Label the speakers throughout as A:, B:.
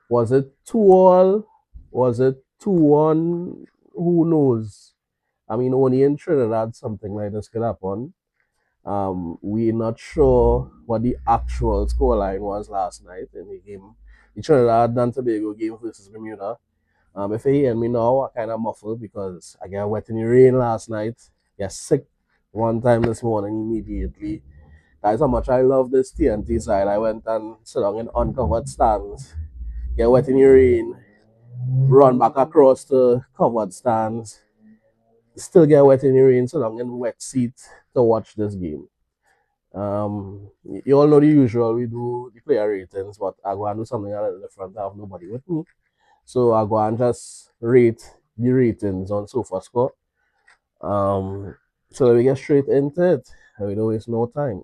A: Was it 2-all? Was it 2-1? Who knows? I mean, only in Trinidad something like this could happen. We're not sure what the actual scoreline was last night in the game, the Trinidad and Tobago game versus Bermuda. If you hear me now, I kind of muffled because I got wet in the rain last night. Got sick one time this morning immediately. That's how much I love this TNT side. I went and sit down in uncovered stands, get wet in the rain, run back across the covered stands, still get wet in the rain, sit down in wet seat to watch this game. You all know the usual. We do the player ratings, but I go and do something a little different. I have nobody with me. So I go and just rate the ratings on SofaScore. So we get straight into it. We don't waste no time.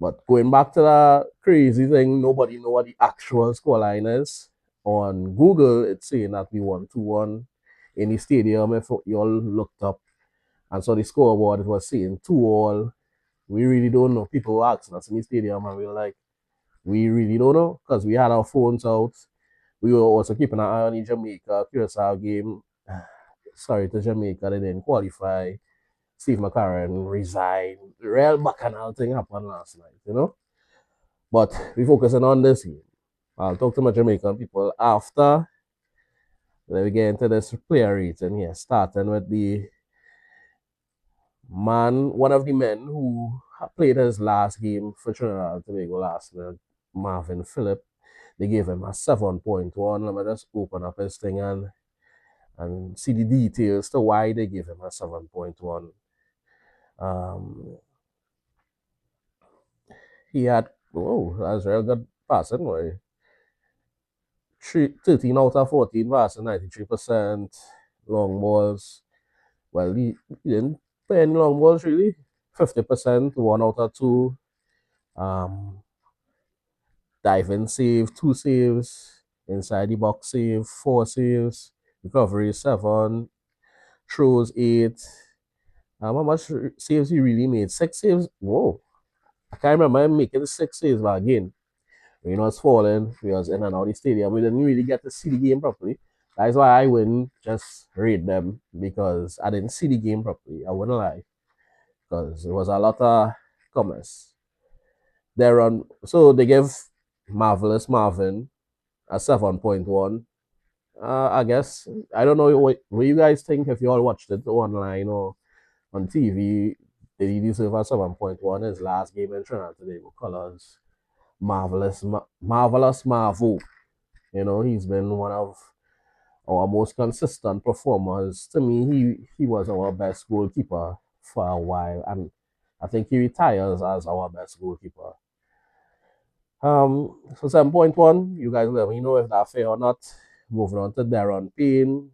A: But going back to that crazy thing, nobody know what the actual scoreline is. On Google, it's saying that we won 2-1 in the stadium. If you all looked up and saw the scoreboard, it was saying 2-all. We really don't know. People were asking us in the stadium, and we were like, we really don't know because we had our phones out. We were also keeping an eye on the Jamaica Curacao game. Sorry to Jamaica, they didn't qualify. Steve McLaren resigned. The real bacchanal thing happened last night, you know? But we focusing on this game. I'll talk to my Jamaican people after. Then we get into this player rating here, starting with the man, one of the men who played his last game for Trinidad and Tobago last night, Marvin Phillip. They gave him a 7.1. Let me just open up his thing and see the details to why they gave him a 7.1. Um, he had, oh, that's real good passing, boy. 13 out of 14 passing, 93%. Long balls. Well, he didn't play any long balls really. 50%, 1 out of 2. Um, Diving save, 2 saves. Inside the box save, 4 saves. Recovery 7. Throws 8. How much saves he really made? 6 saves? Whoa. I can't remember him making 6 saves, but again, when he was falling, we was in and out of the stadium. We didn't really get to see the game properly. That's why I wouldn't just rate them because I didn't see the game properly. I wouldn't lie. Because it was a lot of comments. So they give Marvelous Marvin a 7.1. I guess I don't know what you guys think if you all watched it online or on TV. Did he deserve a 7.1? His last game in Trinidad today with colors. Marvelous Marvel. You know, he's been one of our most consistent performers. To me, he was our best goalkeeper for a while, and I think he retires as our best goalkeeper. So 7.1, you guys let me know if that's fair or not. Moving on to Darren Payne,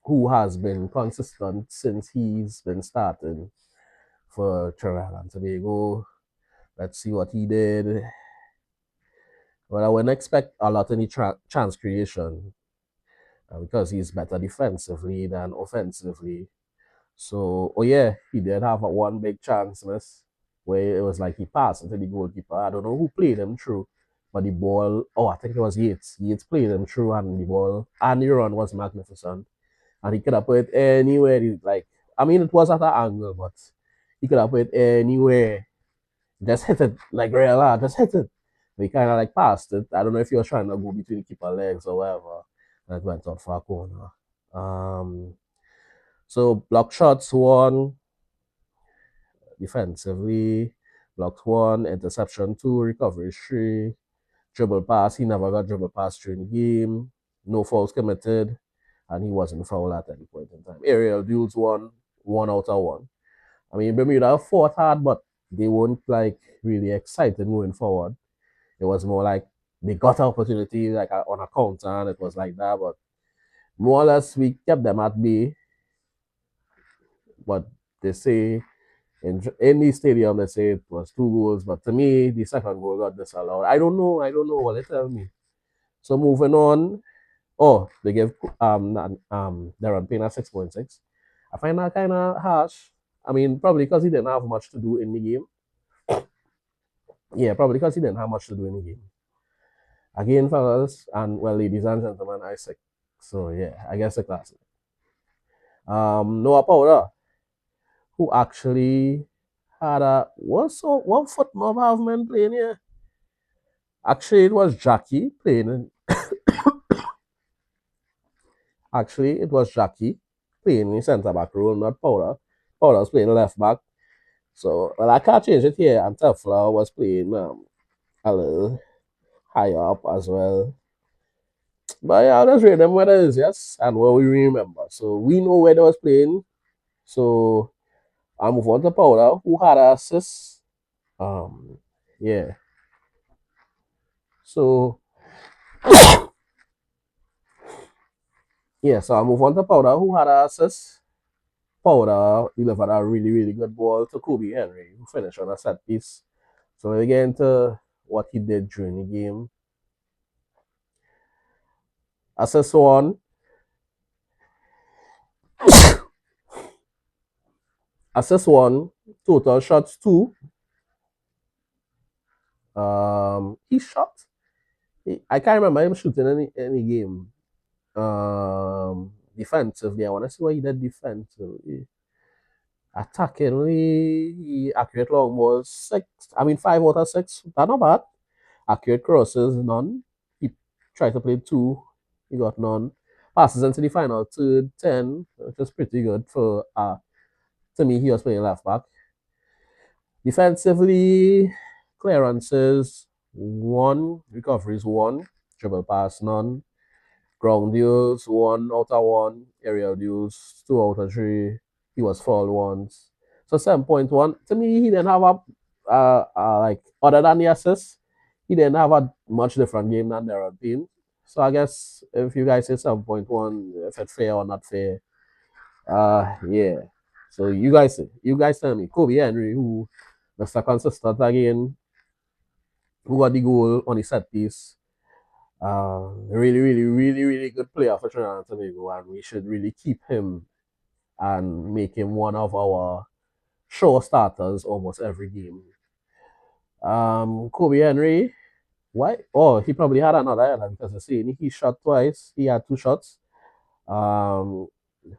A: who has been consistent since he's been starting for Trinidad and Tobago. Let's see what he did. Well, I wouldn't expect a lot in the chance creation because he's better defensively than offensively. So, oh yeah, he did have one big chance, miss, where it was like he passed into the goalkeeper. I don't know who played him through, but the ball, oh, I think it was Yates. Yates played him through, and the ball, and the run was magnificent. And he could have put it anywhere. Like, I mean, it was at an angle, but he could have put it anywhere. Just hit it like real hard, just hit it. He kind of like passed it. I don't know if he was trying to go between the keeper legs or whatever. And it went out for a corner. So block shots 1, defensively, blocked 1, interception 2, recovery 3, dribble pass. He never got dribble pass during the game. No fouls committed, and he wasn't fouled at any point in time. Aerial duels 1 out of 1. I mean, Bermuda fought hard, but they weren't like really excited moving forward. It was more like they got an opportunity like on a counter, and it was like that. But more or less, we kept them at bay. But they say in the stadium, they say it was 2 goals. But to me, the second goal got disallowed. I don't know. What they tell me. So moving on. Oh, they gave Darren Payne a 6.6. I find that kind of harsh. I mean, probably because he didn't have much to do in the game. Yeah, probably because he didn't have much to do in the game. Again, fellas, and well, ladies and gentlemen, Isaac. So yeah, I guess the classic. Noah Powder, who actually had a what foot mob have men playing here? Actually, it was Jackie playing. Actually, it was Jackie playing in centre back role, not Powder. Powder's playing left back. So well, I can't change it here. And Tefla was playing a little higher up as well. But yeah, I'll just rate them where it is, yes, and what we remember. So we know where they was playing. So I move on to Powder, who had an assist. Yeah. So yeah, so I move on to Powder, who had an assist. Powder delivered a really, really good ball to Kobe Henry, who finished on a set piece. So we get into what he did during the game. Assist one. Assist one. Total shots two. He shot. I can't remember him shooting any game. Defensively, I want to see what he did defensively. Attackingly, he accurate long balls six. I mean 5 out of 6. That's not bad. Accurate crosses none. He tried to play 2. He got none. Passes into the final third 10, which is pretty good for to me. He was playing left back. Defensively, clearances 1, recoveries 1, dribble pass none, ground deals 1 out of 1, aerial deals 2 out of 3. He was fouled once. So 7.1. To me, he didn't have a like other than the assist, he didn't have a much different game than there had been. So I guess if you guys say 7.1, if it's fair or not fair, yeah. So you guys tell me, Kobe Henry, who Mr. Consistent again, who got the goal on the set piece. Really, really, really, really good player for Trinidad and Tobago, and we should really keep him and make him one of our show starters almost every game. Kobe Henry, why? Oh, he probably had another error because I see he shot twice. He had 2 shots. Um,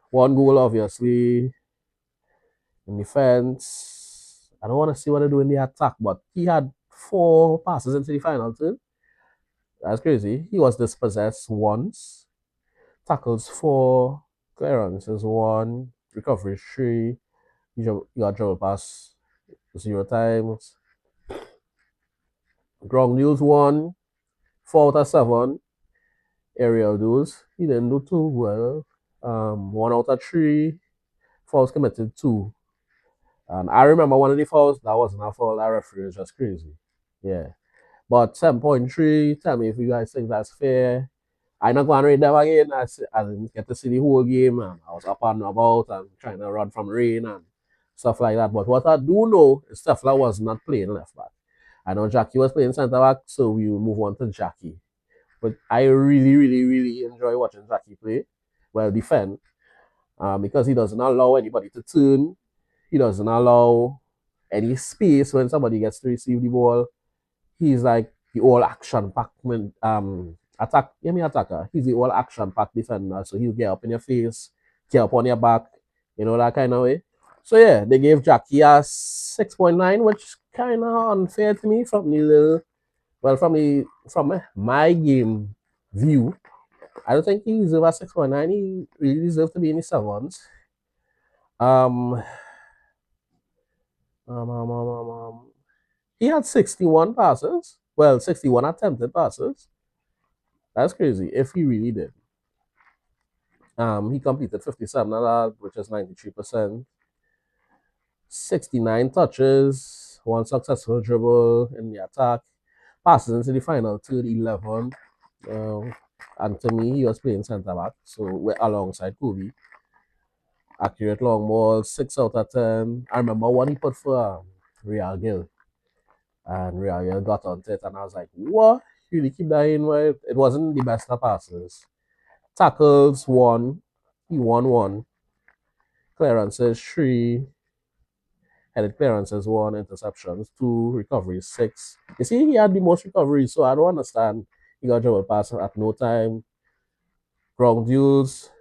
A: one goal obviously in defense. I don't want to see what they do in the attack, but he had 4 passes into the final third. That's crazy. He was dispossessed once, tackles 4, clearances 1, recovery 3. He got dribble pass 0 times. Ground deals 1, 4 out of 7. Aerial duels, he didn't do too well. 1 out of 3. Fouls committed 2. And I remember one of the fouls, that wasn't a foul, that referee was just crazy. Yeah. But 7.3, tell me if you guys think that's fair. I not going to read them again. I didn't get to see the whole game, and I was up and about and trying to run from rain and stuff like that. But what I do know is Steffler was not playing left back. I know Jackie was playing centre back, so we will move on to Jackie. But I really, really, really enjoy watching Jackie play. Well, defend. Because he doesn't allow anybody to turn. He doesn't allow any space when somebody gets to receive the ball. He's like the all action pack attacker. He's the all action pack defender. So he'll get up in your face, get up on your back, that kind of way. So yeah, they gave Jackie a 6.9, which is kind of unfair to me from my game view. I don't think he deserves a 6.9. He really deserves to be in the sevens. Um, he had 61 passes. Well, 61 attempted passes. That's crazy. If he really did. He completed 57 of that, which is 93%. 69 touches, 1 successful dribble in the attack. Passes into the final third 11. And to me, he was playing centre back, so we're alongside Kobe. Accurate long ball, 6 out of 10. I remember one he put for Real Gil, and Real Gil got on it, and I was like, what? You really keep that in? Right? It wasn't the best of passes. Tackles 1, he won 1. Clearances 3, headed clearances 1, interceptions 2, recoveries 6. You see, he had the most recoveries, so I don't understand. He got dribble pass at no time. Ground duels,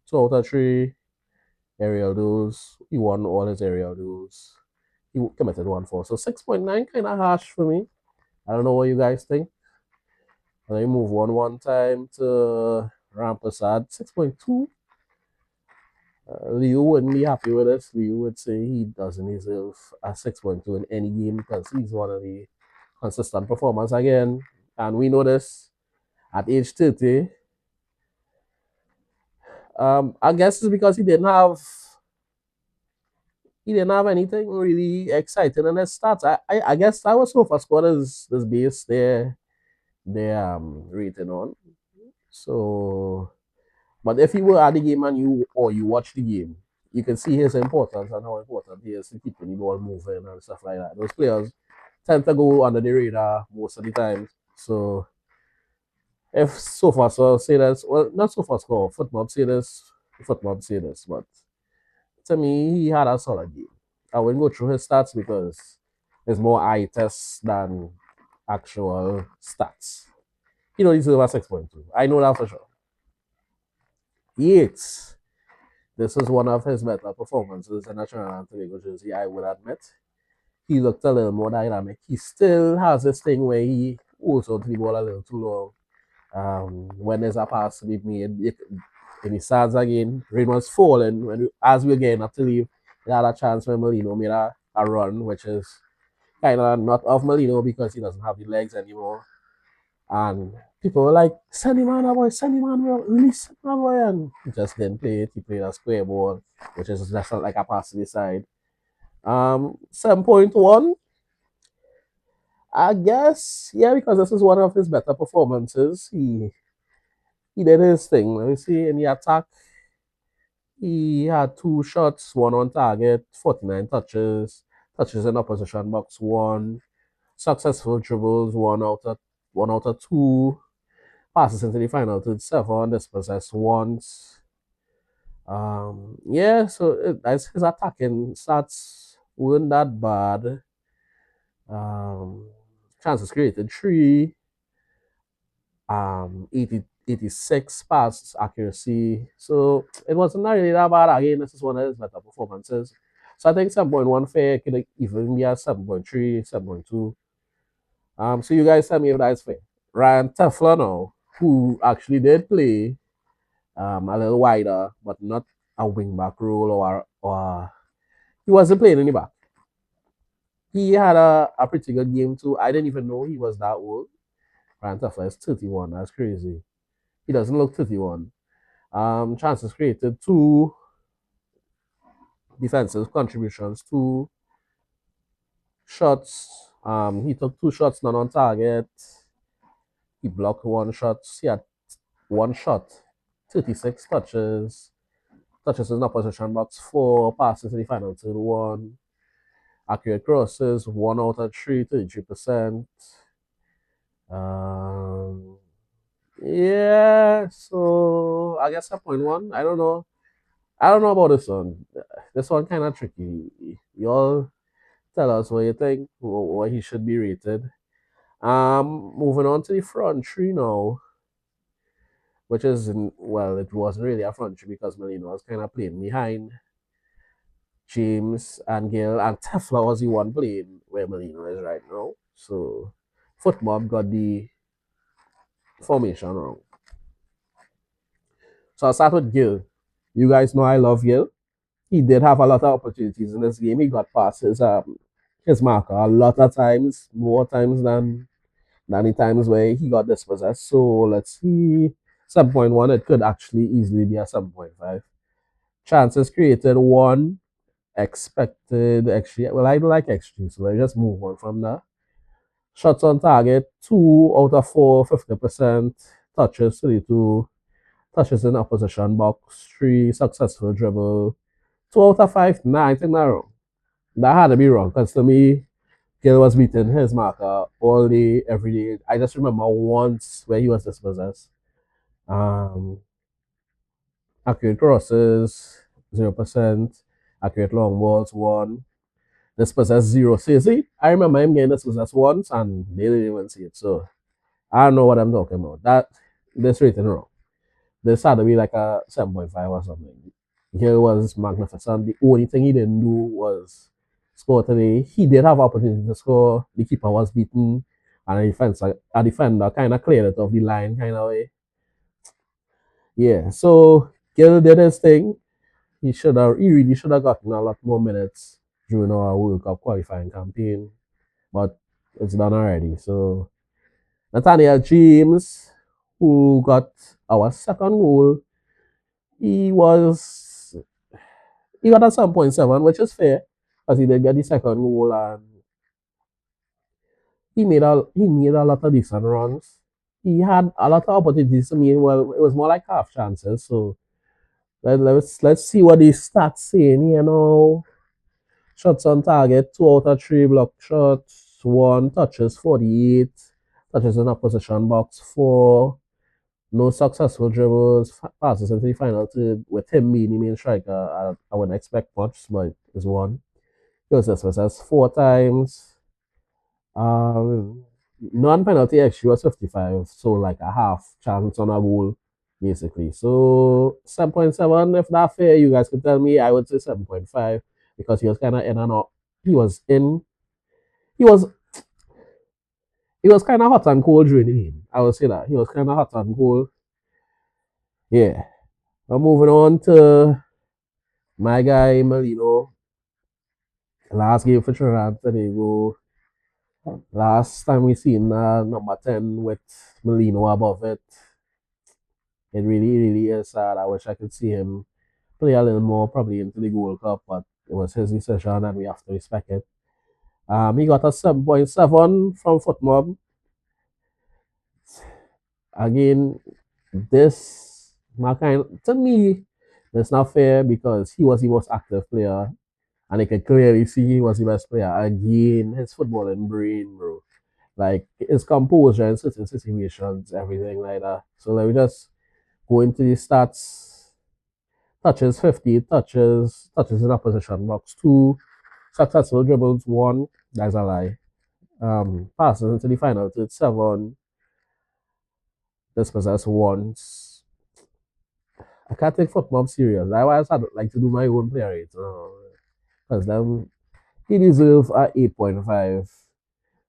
A: 2 out of 3. Aerial duels, he won all his aerial duels. He committed 1 4. So 6.9 kind of harsh for me. I don't know what you guys think. And then you move one time to Rampersad, 6.2. Liu wouldn't be happy with this. Liu would say he doesn't deserve a 6.2 in any game because he's one of the consistent performers again. And we know this at age 30. I guess it's because he didn't have anything really exciting in his stats. I guess that was so far squad is this base they're rating on. So, but if you were at the game and you watch the game, you can see his importance and how important he is to keeping the ball moving and stuff like that. Those players tend to go under the radar most of the time. So if so far so say this, well not so far score, footmob say this, but to me he had a solid game. I wouldn't go through his stats because there's more eye tests than actual stats. He don't deserve a 6.2. I know that for sure. Yates. This is one of his better performances in a Trinidad and Tobago jersey, I would admit. He looked a little more dynamic. He still has this thing where he holds onto the ball a little too long. When there's a pass to be made, and he starts again, rain was falling. As we were getting up to leave, he had a chance when Molino made a run, which is kind of not of Molino because he doesn't have the legs anymore. And people were like, send him on, boy, send him on, release him on, boy. And he just didn't play it. He played a square ball, which is just like a pass to the side. 7.1. I guess, yeah, because this is one of his better performances. He did his thing. Let me see, in the attack, he had 2 shots, 1 on target, 49 touches in opposition box 1, successful dribbles, 1 out of 2, passes into the final to 7, dispossessed once. Yeah, so his attacking stats weren't that bad. Chances created 3. 86 pass accuracy. So it wasn't really that bad. Again, this is one of his better performances. So I think 7.1 fair could even be a 7.3, 7.2. So you guys tell me if that's fair. Ryan Tefler now, who actually did play a little wider, but not a wing back role or he wasn't playing in the back. He had a pretty good game too. I didn't even know he was that old. Ryan Tefler is 31. That's crazy. He doesn't look 31. Chances created 2. Defensive contributions 2. Shots. He took 2 shots, none on target. He blocked 1 shot. He had 1 shot. 36 touches. Touches in opposition box 4. Passes to the final third 1. Accurate crosses 1 out of 3, 33%. Yeah, so I guess 7.1. I don't know. I don't know about this one. This one kind of tricky. Y'all tell us what you think, what he should be rated. Moving on to the front three now, which is well, it wasn't really a front three because Molino was kind of playing behind James and Gil, and Tefla was the one playing where Molino is right now. So Footmob got the formation wrong. So I'll start with Gil. You guys know I love Gil. He did have a lot of opportunities in this game. He got past his marker a lot of times, more times than the times where he got dispossessed. So let's see. 7.1, it could actually easily be a 7.5. Chances created 1, expected XG. Well, I don't like XG, so let's just move on from that. Shots on target 2 out of 4, 50%. Touches 32. Touches in opposition box 3. Successful dribble 2 out of 5. Nah, I think that's wrong. That had to be wrong because to me, Gil was beating his marker all day, every day. I just remember once where he was dispossessed. Accurate crosses 0%. Accurate long balls 1. Dispossessed 0. See, I remember him getting dispossessed once and they didn't even see it. So I don't know what I'm talking about. That this rating wrong. This had to be like a 7.5 or something. Here was magnificent. The only thing he didn't do was score today. He did have opportunity to score. The keeper was beaten, and a defender kind of cleared it off the line, kind of way. Yeah. So Gill did his thing. He really should have gotten a lot more minutes during our World Cup qualifying campaign, but it's done already. So Nathaniel James, who got our second goal, he was he got a 7.7, which is fair, because he did get the second goal and he made a lot of decent runs. He had a lot of opportunities to me. Well, it was more like half chances. So let's see what the stats saying. Shots on target, 2 out of 3 block shots, 1 touches, 48 touches in opposition box, 4 no successful dribbles, passes into the final third. With him being the main striker, I wouldn't expect much, but it's one. Joseph versus 4 times. Um, Non-penalty XG was 55, so like a half chance on a goal, basically. So 7.7, if not fair, you guys can tell me. I would say 7.5 because he was kind of in and out. He was in. He was. He was kind of hot and cold during the game. I would say that he was kind of hot and cold. Yeah. But moving on to my guy Molino. Last game for Trinidad and Tobago. Last time we seen number 10 with Molino above it. It really, really is sad. I wish I could see him play a little more, probably into the Gold Cup, but it was his decision and we have to respect it. He got a 7.7 from Footmob. Again, this my kind to me, it's not fair because he was the most active player and I could clearly see he was the best player. Again, his footballing brain, bro. Like his composure in certain situations, everything like that. So let me just go into the stats. Touches 50, touches in opposition box 2, successful dribbles 1. That's a lie. Passes into the final third 7, dispossessed once. I can't take football serious. I always had like to do my own player rate. Because them he deserve a 8.5.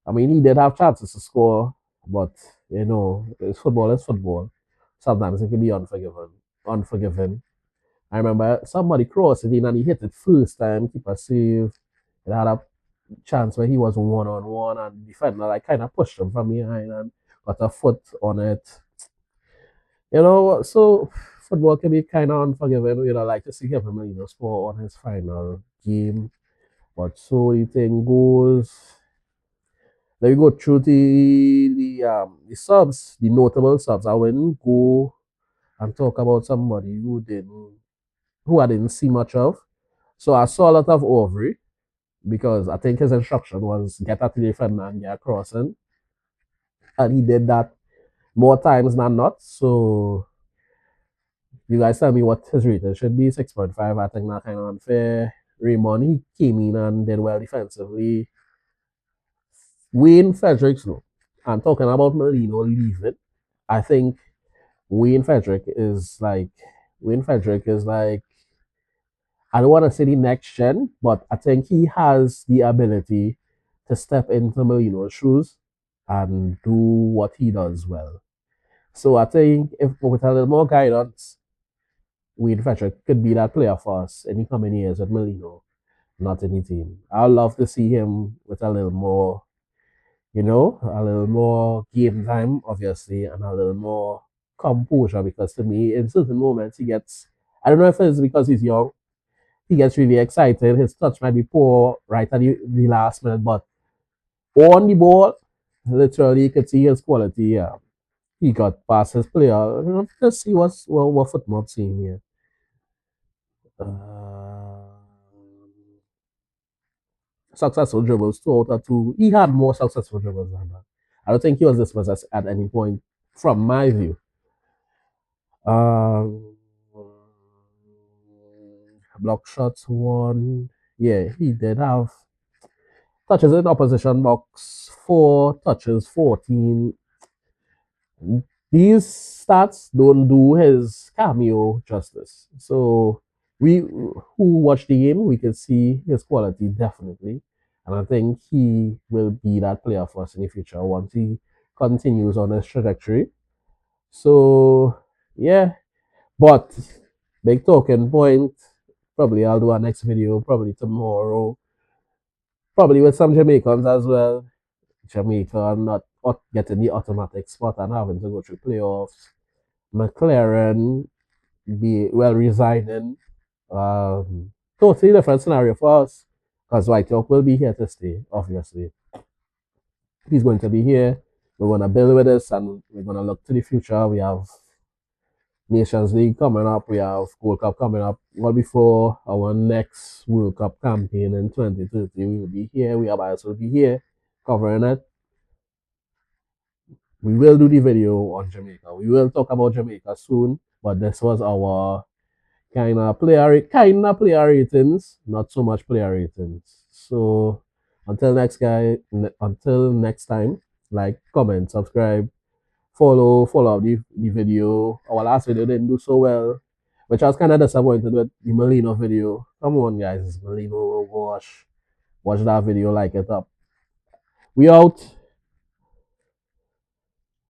A: I mean he did have chances to score, but it's football is football. Sometimes it can be unforgiven. Unforgiving. I remember somebody crossed it in and he hit it first time, keeper save. It had a chance where he was 1-on-1 and the defender like kind of pushed him from behind and got a foot on it. So football can be kind of unforgiving. Like to see Kevin Molino score on his final game. But so the thing goes. Let me go through the subs, the notable subs. I wouldn't go and talk about somebody who I didn't see much of. So I saw a lot of Overy because I think his instruction was get at the defender and get a crossing. And he did that more times than not. So you guys tell me what his rating should be. 6.5. I think that kind of unfair. Raymond, he came in and did well defensively. Wayne Fredericks, no. I'm talking about Molino leaving. I think Wayne Frederick is like I don't want to say the next gen, but I think he has the ability to step into Molino's shoes and do what he does well. So I think if with a little more guidance, Wayne Frederick could be that player for us in the coming years with Molino, not in the team. I'd love to see him with a little more, a little more game time, obviously, and a little more composure because to me, in certain moments, I don't know if it's because he's young, he gets really excited. His touch might be poor right at the last minute, but on the ball, literally, you could see his quality. Yeah. He got past his player. Let's see what football seeing here. Uh, Successful dribbles, 2 out of 2. He had more successful dribbles than that. I don't think he was dispossessed at any point, from my view. Um, Block shots 1. Yeah, he did have touches in opposition box 4, touches 14. These stats don't do his cameo justice. So we who watch the game, we can see his quality definitely. And I think he will be that player for us in the future once he continues on his trajectory. So yeah, but big talking point. Probably I'll do our next video probably tomorrow. Probably with some Jamaicans as well. Jamaica not getting the automatic spot and having to go through playoffs. McLaren be well resigning. Totally different scenario for us because White Hawk will be here to stay, obviously. He's going to be here. We're going to build with this and we're going to look to the future. We have Nations League coming up. We have World Cup coming up. Well, before our next World Cup campaign in 2030, we will be here. WeAreBiased will be here covering it. We will do the video on Jamaica. We will talk about Jamaica soon, but this was our kind of player ratings, not so much player ratings. So until next time, like, comment, subscribe, follow up the video. Our last video didn't do so well, which I was kind of disappointed with the Molino video. Come on, guys, Molino, watch that video, like it up. We out.